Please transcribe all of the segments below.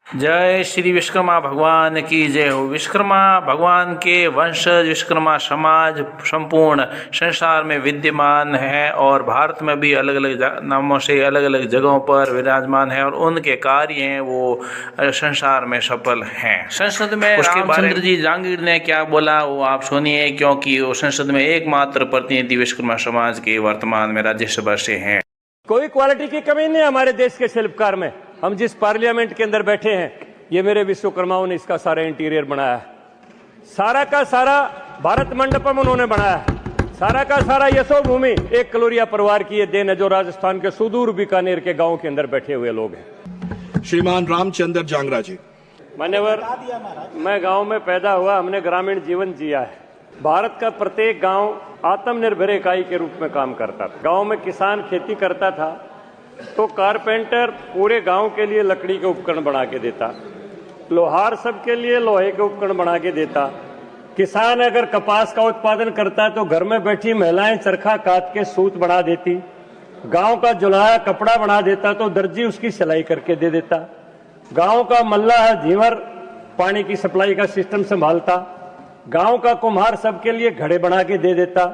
जय श्री विश्वकर्मा भगवान की जय हो। विश्वकर्मा भगवान के वंशज विश्वकर्मा समाज संपूर्ण संसार में विद्यमान है और भारत में भी अलग अलग नामों से अलग अलग जगहों पर विराजमान है और उनके कार्य हैं वो संसार में सफल हैं। संसद में रामचंद्र जी जहांगीर ने क्या बोला वो आप सुनिए, क्योंकि वो संसद में एकमात्र प्रतिनिधि विश्वकर्मा समाज के वर्तमान में राज्यसभा से हैं। कोई क्वालिटी की कमी नहीं है हमारे देश के शिल्पकार में। हम जिस पार्लियामेंट के अंदर बैठे हैं, ये मेरे विश्वकर्माओं ने इसका सारा इंटीरियर बनाया है। सारा का सारा भारत मंडपम उन्होंने बनाया है। सारा का सारा यशोभूमि एक कलोरिया परिवार की ये देन है, जो राजस्थान के सुदूर बीकानेर के गांव के अंदर बैठे हुए लोग हैं। श्रीमान रामचंद्र जांगरा जी। मान्यवर, मैं गांव में पैदा हुआ, हमने ग्रामीण जीवन जिया है। भारत का प्रत्येक गांव आत्मनिर्भर इकाई के रूप में काम करता था। गांव में किसान खेती करता था तो कारपेंटर पूरे गांव के लिए लकड़ी के उपकरण बना के देता, लोहार सबके लिए लोहे के उपकरण बना के देता। किसान अगर कपास का उत्पादन करता तो घर में बैठी महिलाएं चरखा काट के सूत बना देती। गांव का जुलाहा कपड़ा बना देता तो दर्जी उसकी सिलाई करके दे देता। गांव का मल्लाह झींवर पानी की सप्लाई का सिस्टम संभालता। गांव का कुम्हार सबके लिए घड़े बना के दे देता।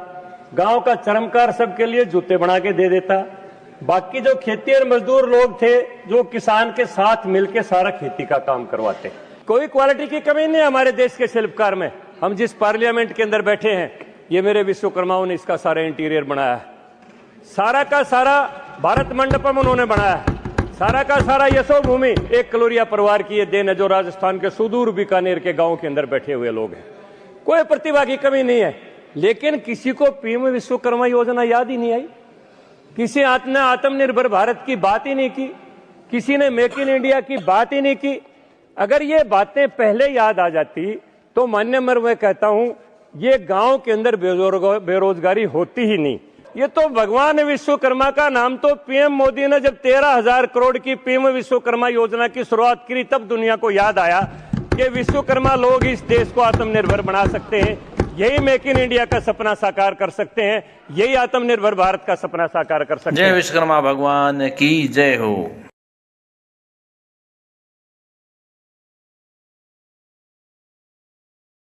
गांव का चरमकार सबके लिए जूते बना के दे देता। बाकी जो खेती और मजदूर लोग थे, जो किसान के साथ मिलकर सारा खेती का काम करवाते। कोई क्वालिटी की कमी नहीं है हमारे देश के शिल्पकार में। हम जिस पार्लियामेंट के अंदर बैठे हैं, ये मेरे विश्वकर्माओं ने इसका सारा इंटीरियर बनाया है। सारा का सारा भारत मंडपम उन्होंने बनाया है। सारा का सारा यशोभूमि एक कलोरिया परिवार की ये देन है, जो राजस्थान के सुदूर बीकानेर के गांव के अंदर बैठे हुए लोग हैं। कोई प्रतिभा की कमी नहीं है, लेकिन किसी को पीएम विश्वकर्मा योजना याद ही नहीं आई। किसी ने आत्मनिर्भर भारत की बात ही नहीं की। किसी ने मेक इन इंडिया की बात ही नहीं की। अगर ये बातें पहले याद आ जाती तो मान्यवर मैं कहता हूं, ये गांव के अंदर बेरोजगारी होती ही नहीं। ये तो भगवान विश्वकर्मा का नाम तो पीएम मोदी ने जब 13,000 करोड़ की पीएम विश्वकर्मा योजना की शुरुआत की, तब दुनिया को याद आया कि विश्वकर्मा लोग इस देश को आत्मनिर्भर बना सकते हैं। यही मेक इन इंडिया का सपना साकार कर सकते हैं। यही आत्मनिर्भर भारत का सपना साकार कर सकते हैं। जय विश्वकर्मा भगवान की जय हो।